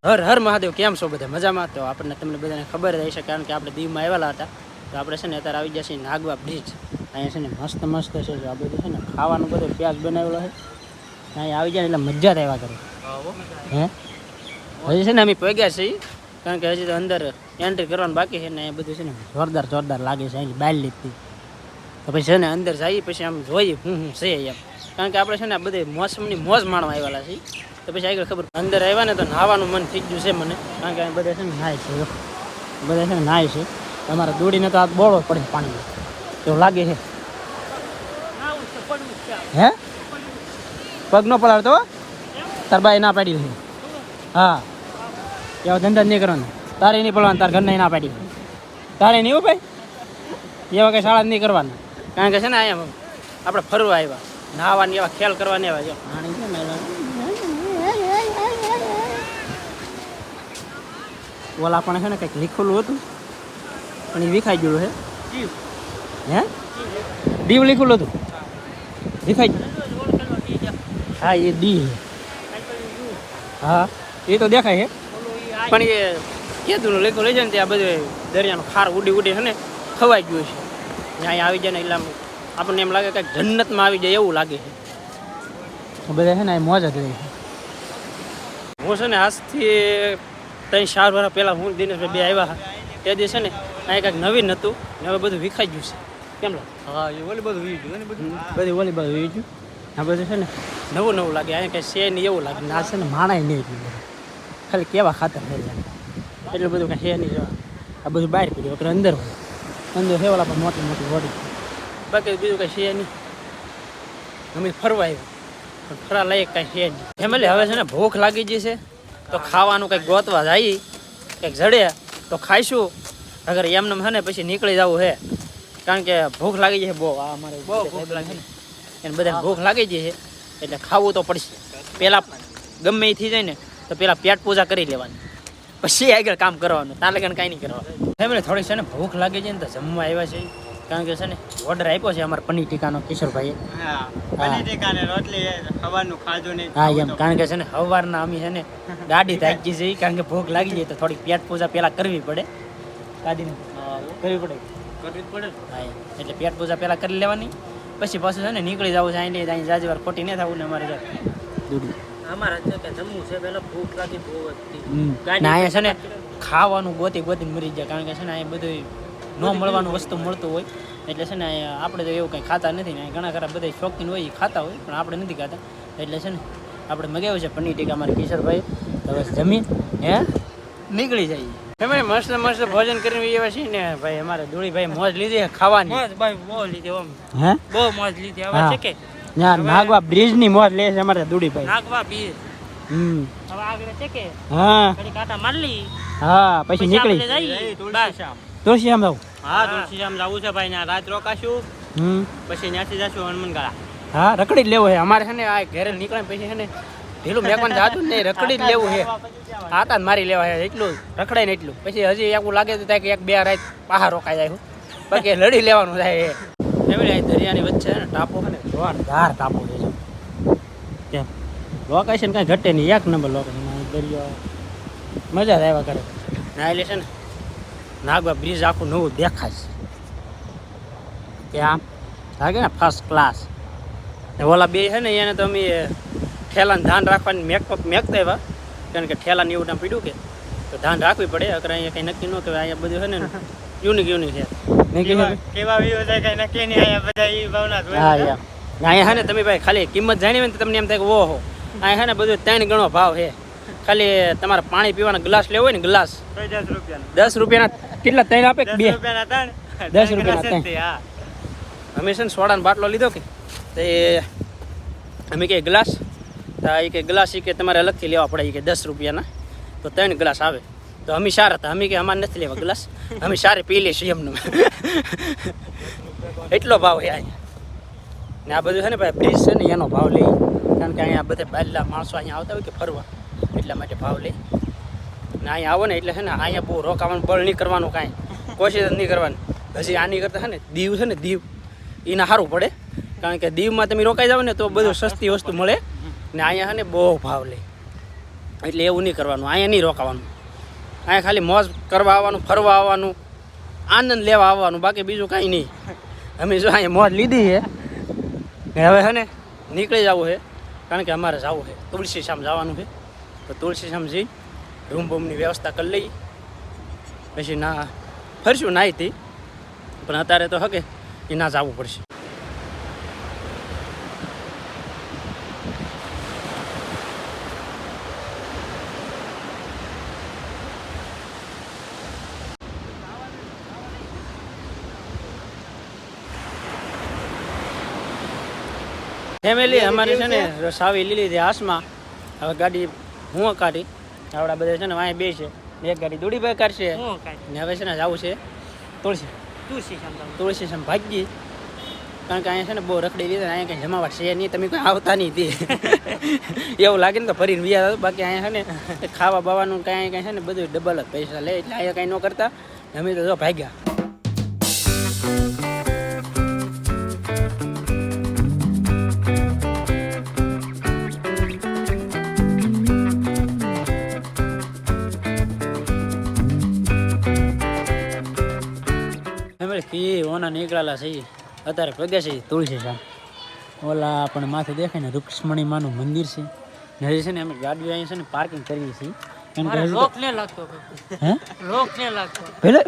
હર હર મહાદેવ, કેમ છો બધા? મજામાં? તો આપણને તમને બધાને ખબર જ હશે, કારણ કે આપણે દીવમાં આવેલા હતા. તો આપણે છે ને અત્યારે આવી જશે નાગવા બ્રિજ. અહીંયા છે ને મસ્ત મસ્ત છે, જો આ બધું છે ને ખાવાનું બધું પ્યાજ બનાવેલો છે. અહીંયા આવી જાય એટલે મજા જ આવ્યા કરે. હે હજી છે ને અમે પગ્યા છીએ, કારણ કે હજી તો અંદર એન્ટ્રી કરવાનું બાકી છે ને. અહીંયા બધું છે ને જોરદાર જોરદાર લાગે છે અહીં બહાર લીધી. તો પછી છે ને અંદર જઈએ, પછી આમ જોઈએ હું છે એમ, કારણ કે આપણે છે ને આ બધી મોસમની મોજ માણવા આવેલા છીએ. તો પછી આગળ ખબર અંદર આવ્યા ને તો નાહવાનું મન થઈ ગયું છે મને, કારણ કે બધા છે ને નાય છે, બધા છે ને નાય છે. તમારે દોડીને તો આ બોળો પડે પાણી એવું લાગે છે. હે પગ નો પલાળતો તાર બાઈ ના પાડી છે. હા એવા ધંધા નહીં કરવાના, તારે નહીં પડવાનું, તાર ઘરના ના પાડી, તારે નહીં હો ભાઈ, એવા કંઈ શાળા નહીં કરવાના. કારણ કે છે ને અહીંયા આપણે ફરવા આવ્યા, નાહવાની એવા ખ્યાલ કરવાની આવ્યા. પાણી છે ને ઓલા પણ છે ને કંઈક લીખેલું હતું પણ એ વિખાઈ ગયેલું છે. હે દીવ લીખેલું હતું, વિખાઈ ગયું. હા એ દી, હા એ તો દેખાય છે, પણ એ કેદું લીખેલું છે ને ત્યાં બધું દરિયાનું ખાર ઉડી ઉડી છે ને ખવાઈ ગયું છે. અહીંયા આવી જાય ને એટલે આપણને એમ લાગે કે જન્નતમાં આવી જાય એવું લાગે છે. બધા છે ને મોજ જ રહી છે. હું છે ને આજથી 3-4 વર્ષ પહેલાં હું દિનેશભાઈ બે આવ્યા તે દિવસે ને અહીંયા કંઈક નવીન હતું ને હવે બધું વિખાઈ ગયું છે. કેમ લાગે? હા એ ઓલી બધું વી ગયું, બધી ઓલી બધું વી ગયું. આ બધું છે ને નવું નવું લાગે. અહીંયા કંઈ છે નહીં એવું લાગે. ના છે ને માણાય નહીં એટલું, ખાલી કેવા ખાતર થઈ જાય એટલું બધું કંઈ છે નહીં. આ બધું બહાર પીડ્યું વગર અંદર હોય, અંદર છે ઓલા પણ મોટી મોટી વડી, બાકી બીજું કંઈ છે નહીં. અમે ફરવા આવ્યું પણ ફરવા લાયક કાંઈ છે નહીં. ફેમિલી હવે છે ને ભૂખ લાગી જશે તો ખાવાનું કંઈક ગોતવા જઈએ, કંઈક જડે તો ખાઈશું. અગર એમને છે ને પછી નીકળી જવું છે, કારણ કે ભૂખ લાગી જશે બહુ. આ અમારે બહુ ભૂખ લાગે ને, એને બધાને ભૂખ લાગી જશે એટલે ખાવું તો પડશે. પહેલાં ગમે એ થઈ જાય ને તો પહેલાં પેટ પૂજા કરી લેવાની, પછી આગળ કામ કરવાનું. તાર લગન કાંઈ નહીં કરવાનું. ફેમિલી થોડીક છે ને ભૂખ લાગી જાય ને તો જમવા આવ્યા છે, કારણ કે છે ને ઓર્ડર આપ્યો છે અમારે પનીર ટીકાનો કિશોરભાઈએ. હા એમ, કારણ કે છે ને સવારના અમે છે ને ગાડી થાકી જઈએ, કારણ કે ભૂખ લાગી જાય તો થોડીક પેટ પૂજા પહેલા કરવી પડે. ગાડીને કરવી પડે. હા એટલે પેટ પૂજા પહેલા કરી લેવાની, પછી પાછું છે ને નીકળી જવું છે. અહીં જાજી વાર ખોટી નહીં થવું ને અમારે દૂડી અમારે જમવું છે. પેલા ભૂખ લાગી બહુ હતી. અહીંયા છે ને ખાવાનું ગોતી ગોતીને મરી જાય, કારણ કે છે ને અહીંયા બધું ન મળવાનું વસ્તુ મળતું હોય એટલે છે ને અહીંયા આપણે તો એવું કંઈ ખાતા નથી ને. ઘણા ખરા બધા શોખીન હોય એ ખાતા હોય પણ આપણે નથી ખાતા. એટલે છે ને આપણે મગાવ્યું છે પનીર ટીકા અમારે કિશોરભાઈ. હવે જમીન હે નીકળી જાય. એમાં મસ્ત મસ્ત ભોજન કરીને એવા છીએ ને ભાઈ. અમારે ધૂળીભાઈ મોજ લીધી ખાવાની. ભાઈ બહુ લીધી, હે બહુ મોજ લીધી. હવે છે કે નાગવા બ્રિજ ની મોજ લે છે અમારે ધૂળીભાઈ. નાગવા બ્રિજ હવે આગળ છે કે હા ઘડી કાંટા મારલી. હા પછી નીકળી તુલસીશ્યામ જાવ. હા તુલસીશ્યામ જવું છે ભાઈ, ત્યાં રાત રોકાશું. પછી ત્યાંથી જશું હનુમાનગાળા. હા રખડી જ લેવું છે અમારે છે ને. આ ઘરે નીકળે પછી છે ને ઢીલું મેકવાનું જાતું નહીં, રખડી જ લેવું છે. આતા જ મારી લેવા છે, એટલું રખડાય ને એટલું. પછી હજી એવું લાગે તો થાય કે 1-2 રાત બહાર રોકાઈ જાય, બાકી લડી લેવાનું થાય. એવી દરિયાની વચ્ચે છે ને ટાપો છે ને જોરદાર ટાપો છે. કેમ લોકેશન કાંઈ ઘટે નહીં, એક નંબર લોકેશન. દરિયો મજા જ આવ્યા કરે. ના એટલે છે ને નાગવા બ્રિજ આખું નવું દેખાય કે આમ લાગે ને ફર્સ્ટ ક્લાસ. ઓલા બે છે ને એને તો અમે ઠેલાને ધ્યાન રાખવાની મેકતા એવા, કારણ કે ઠેલાને એવું નામ પીડ્યું કે તો ધ્યાન રાખવી પડે. અગર અહીંયા કંઈ નક્કી ન કહેવાય. અહીંયા બધું છે ને યુનિક છે. અહીંયા છે ને તમે ભાઈ ખાલી કિંમત જાણી હોય ને તમને એમ થાય કે ઓહો, અહીંયા છે ને બધું 3 ગણો ભાવ છે. ખાલી તમારે પાણી પીવાના ગ્લાસ લેવો હોય ને, ગ્લાસ 10 રૂપિયાના કેટલા 3 આપે? 2 10 રૂપિયાના 3. અમે છે ને સોડાનો બાટલો લીધો કે તો એ અમે કે ગ્લાસ તો એ કે ગ્લાસ એ કે તમારે અલગથી લેવા પડે કે 10 રૂપિયાના, તો 3 ગ્લાસ આવે. તો અમે સારા હતા, અમે કે અમારે નથી લેવા ગ્લાસ, અમે સારે પી લઈશું એમને. એટલો ભાવ છે અહીંયા. ને આ બધું છે ને ભાઈ બ્રિજ છે ને એનો ભાવ લે, કારણ કે અહીંયા બધા બહારના માણસો અહીંયા આવતા હોય કે ફરવા, એટલા માટે ભાવ લે. ને અહીંયા આવો ને એટલે છે ને અહીંયા બહુ રોકાવાનું બળ નહીં કરવાનું, કાંઈ કોશિશ નહીં કરવાની. હજી આની કરતાં છે ને દીવ છે ને દીવ એને સારું પડે, કારણ કે દીવમાં તમે રોકાઈ જાવ ને તો બધું સસ્તી વસ્તુ મળે ને. અહીંયા છે ને બહુ ભાવ લે. એટલે એવું નહીં કરવાનું, અહીંયા નહીં રોકાવાનું. અહીંયા ખાલી મોજ કરવા આવવાનું, ફરવા આવવાનું, આનંદ લેવા આવવાનું, બાકી બીજું કાંઈ નહીં. અમે જો અહીંયા મોજ લીધી છે ને હવે છે ને નીકળી જવું છે, કારણ કે અમારે જવું છે તુલસીશ્યામ જવાનું છે. તો તુલસીશ્યામ જઈ રૂમ બૂમની વ્યવસ્થા કરી લઈ, પછી ના ફરશું નાહીથી, પણ અત્યારે તો હકે એ ના જવું પડશે. ફેમિલી અમારી છે ને સાવી લીલી હતી હાસમાં. હવે ગાડી હું કાઢી, આવડા બધા છે ને વાંહે બે છે, એક ગાડી દોડીભાઈ કાઢશે ને હવે છે ને જવું છે તુલસીશ્યામ ભાગી. કારણ કે અહીંયા છે ને બહુ રખડી લીધા, અહીંયા કંઈ જમાવટ છે નહીં, તમે કોઈ આવતા નહીં તે એવું લાગે ને તો ફરીને વ્યા હતું. બાકી અહીંયા છે ને ખાવા બાવાનું કાંઈ છે ને બધું ડબલ જ પૈસા લે, એટલે અહીંયા કાંઈ ન કરતા. અમે તો જો ભાગ્યા. ઓના નીકળેલા છે અત્યારે પગે છે તુલસીશ્યામ. ઓલા પણ માથે દેખાય ને રૂક્ષ્મણી માનું મંદિર છે ને. હજી છે ને અમે ગાડીઓ અહીં છે ને પાર્કિંગ કરવી છે.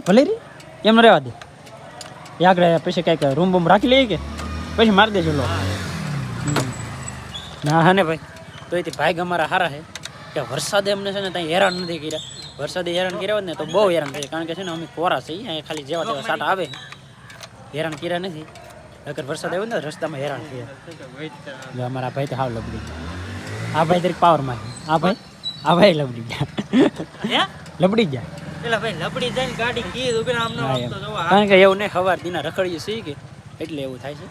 ભલે રી એમ રહેવા દે, યાદ રહે. પછી કંઈક રૂમ બૂમ રાખી લઈએ કે પછી મારી દેજો લો. ના હા ને ભાઈ, તો એથી ભાઈ અમારા સારા છે કે વરસાદે અમને છે ને ત્યાં હેરાન નથી કર્યા. વરસાદે હેરાન કર્યા હોત ને તો બહુ હેરાન થઈએ, કારણ કે છે ને અમે કોરા છીએ, અહીંયા ખાલી જેવા તેવા સાટા આવે, હેરાન કર્યા નથી. અગર વરસાદ આવ્યો ને રસ્તામાં હેરાન થયા. અમારા ભાઈ તો હાવ લબડી ગયા. આ ભાઈ તરીકે પાવરમાં છે. આ ભાઈ લબડી ગયા, લબડી ગયા. કારણ કે એવું નહીં, સવાર દીના રખડીએ છીએ કે એટલે એવું થાય છે.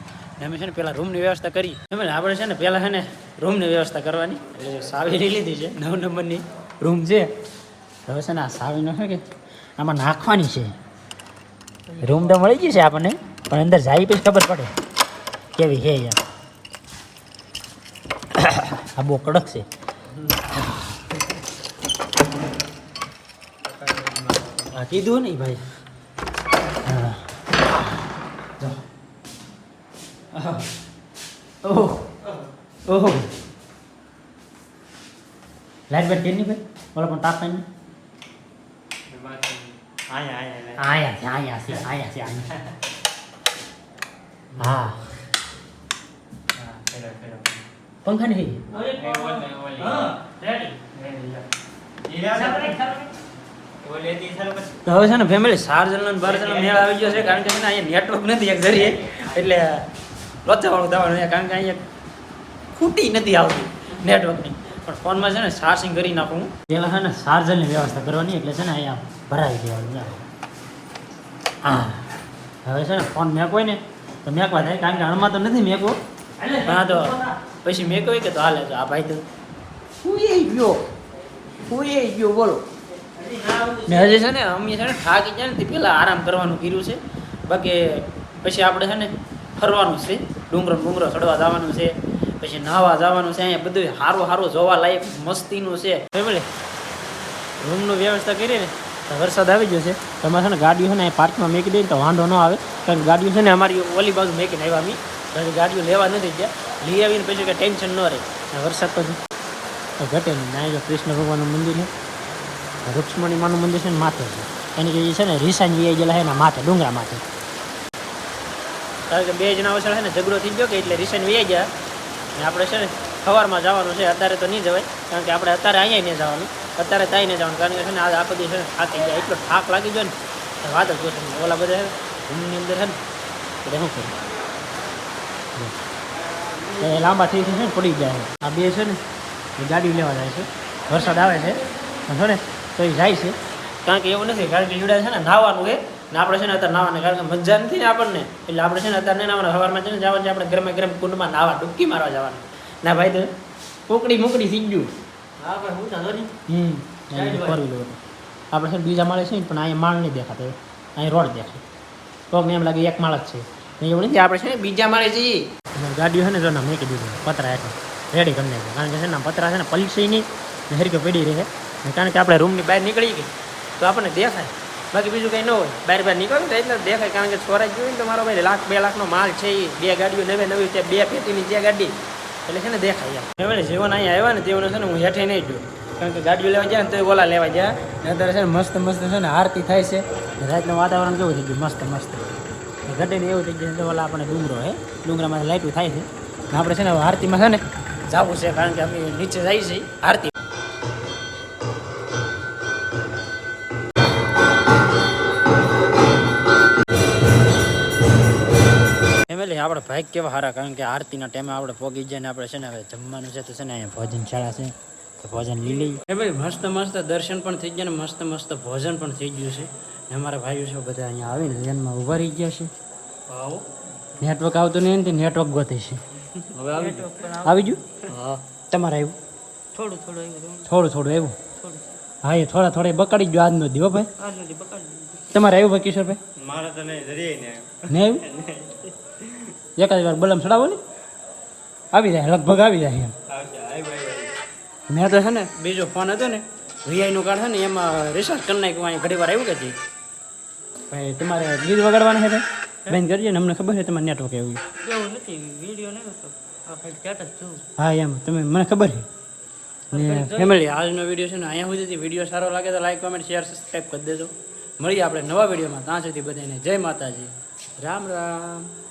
અમે છે ને પેલા રૂમની વ્યવસ્થા કરી. આપણે છે ને પેલા છે ને રૂમની વ્યવસ્થા કરવાની, એટલે સાવી લીધી છે 9 નંબરની રૂમ છે. હવે છે ને આ સાવીનો છે કે આમાં નાખવાની છે. રૂમ તો મળી ગઈ છે આપણને, પણ અંદર જાય પછી ખબર પડે કેવી છે યાર. આ બહુ કડક છે. હા કીધું નહીં ભાઈ. હા ઓહો ઓહો લાઈટ બેટ કેની ભાઈ બોલો પણ તાપ નહીં. આયા છે. હા પંખા નહીં. તો હવે છે ને ફેમિલી 4 જણનો 12 જણનો મેળ આવી ગયો છે, કારણ કે છે ને અહીંયા નેટવર્ક નથી એક જરીએ, એટલે લોચાવાળું થવાનું છે. કારણ કે અહીંયા ખૂટી નથી આવતી નેટવર્કની, પણ ફોનમાં છે ને ચાર્જિંગ કરી નાખું. પેલા છે ને ચાર્જરની વ્યવસ્થા કરવાની, એટલે છે ને અહીંયા ભરાવી દેવાનું. હા હવે છે ને ફોન મેકવો ને તો મેકવા થાય, કારણ કે આમાં તો નથી મેકવો, પણ આ તો પછી મેકવો કે તો હાલે. તો આ ભાઈ તો ગયો બોલો ને. હજી છે ને અમે છે ને થાકી જાય ને તે પહેલાં આરામ કરવાનું કર્યું છે. બાકી પછી આપણે છે ને ફરવાનું છે, ડુંગરો ચડવા જવાનું છે, પછી નાહવા જવાનું છે. અહીંયા બધું સારું જોવા લાયક મસ્તીનું છે. ફેમિલી રૂમનું વ્યવસ્થા કરી ને તો વરસાદ આવી ગયો છે. તમારે છે ને ગાડીઓ છે ને પાર્કમાં મેકી દઈએ તો વાંધો ન આવે, કારણ કે ગાડીઓ છે ને અમારી ઓલી બાજુ મેકીને આવ્યા અમે, કારણ કે ગાડીઓ લેવા નથી ગયા. લઈ આવીને પછી કંઈ ટેન્શન ન રહે. વરસાદ પછી ઘટે નહીં. ના જો કૃષ્ણ ભગવાનનું મંદિર છે, રૂક્ષ્મણી માનું મંદિર છે ને માથે છે, એની કે છે ને રીસાન વી ગયેલા છે ને માથે ડુંગરા માથે. કારણ કે 2 જણા વચ્ચે છે ને ઝઘડો થઈ ગયો કે એટલે રીસાન વી ગયા ને આપણે છે ને સવારમાં જવાનું છે. અત્યારે તો નહીં જવાય, કારણ કે આપણે અત્યારે અહીંયા નહીં જવાનું, અત્યારે ત્યાં નહીં જવાનું, કારણ કે છે ને આજે આખો દિવસ છે ને થાકી ગયા, એટલો થાક લાગી ગયો ને વાત જ જોશે. ઓલા બધા છે રૂમની અંદર છે ને એટલે શું કરું લાંબા થઈ છે ને પડી જાય. આ 2 છે ને એ ગાડી લેવા જાય છે, વરસાદ આવે છે છે ને તો એ જાય છે. કારણ કે એવું નથી, કારણ કે ઈવડા છે ને નાહવાનું છે ને આપણે છે ને અત્યારે નાહવાના, કારણ કે મજા નથી ને આપણને, એટલે આપણે છે ને અત્યારે નહીં નાહવાના. સવારમાં છે ને જવાનું છે આપણે ગરમ કુંડમાં નાહવા ડૂબકી મારવા જવાનું. ના ભાઈ તો મોકડી થઈ ગયું. હા ભાઈ હું ચાલો આપણે છે ને બીજા માળે છે ને, પણ અહીંયા માળ નહીં દેખાતો, અહીં રોડ દેખાય તો એમ લાગે એક માળ જ છે. એવું નથી, આપણે છે ને બીજા માળે જઈએ. ગાડીઓ છે ને જો ના મેકી દીધું પતરા એટલે રેડી કરી નાખ્યું, કારણ કે છે ને પતરા છે ને પલસી નહીં હરકો પડી રહે કારણ કે આપણે રૂમની બહાર નીકળી ગઈ તો આપણને દેખાય બાકી બીજું કંઈ ન હોય બહાર નીકળ્યું ને એટલે દેખાય કારણ કે છોરાઈ ગયું ને તો મારો ભાઈ 1-2 લાખનો માલ છે એ 2 ગાડીઓ નવી છે 2 પેટીની જે ગાડી એટલે છે ને દેખાય એમ હવે જીવન અહીંયા આવ્યા ને તેઓને છે ને હું હેઠે નહીં જોઉં કારણ કે ગાડીઓ લેવા જાય ને તો ઓલા લેવા જાય અત્યારે છે ને મસ્ત છે ને આરતી થાય છે રાતનું વાતાવરણ કેવું થઈ ગયું મસ્ત ઘટીને એવું થઈ ગયું ઓલા આપણે ડુંગરો હે ડુંગરામાં લાઇટું થાય છે આપણે છે ને આરતીમાં છે ને જવું છે કારણ કે અમે નીચે જઈએ છીએ આરતી ફેમિલી આપણે ભાઈ કેવા સારા કારણ કે આરતીના ટાઈમે આપણે પોગી જાય ને આપણે છે ને હવે જમવાનું છે તો છે ને અહીંયા ભોજનશાળા છે તો ભોજન લઈ લઈએ એ ભાઈ મસ્ત દર્શન પણ થઈ ગયા ને મસ્ત ભોજન પણ થઈ ગયું છે ને અમારા ભાઈઓ છે બધા અહીંયા આવીને ધ્યાનમાં ઊભા રહી ગયા છે નેટવર્ક આવતું નહીં ને નેટવર્ક ગોતે છે હવે આવી ગયું હા તમારે આવ્યું થોડું આવ્યું હા એ થોડા બકાડી ગયો આજનો દી હો ભાઈ તમારે આવ્યું ભાઈ કિશોરભાઈ મારે તો નહીં આવ્યું એકાદ વાર બલમ ચડાવો ને આવી જાય લગભગ આવી જાય એમ મેં તો છે ને બીજો ફોન હતો ને વીઆઈનું કાર્ડ છે ને એમાં રિચાર્જ કરી નાખ્યું અહીં ઘણી વાર આવ્યું કે ભાઈ તમારે ગીત વગાડવાના છે ભાઈ બેન કરજો ને અમને ખબર છે તમારે નેટવર્ક એવું નથી વિડીયો નહીં હા એમ તમે મને ખબર છે ને ફેમિલી આજનો વિડીયો છે ને અહીંયા સુધી વિડીયો સારો લાગે તો લાઈક કોમેન્ટ શેર સબસ્ક્રાઈબ કરી દેજો મળીએ આપણે નવા વિડીયોમાં ત્યાં સુધી બધાને જય માતાજી રામ રામ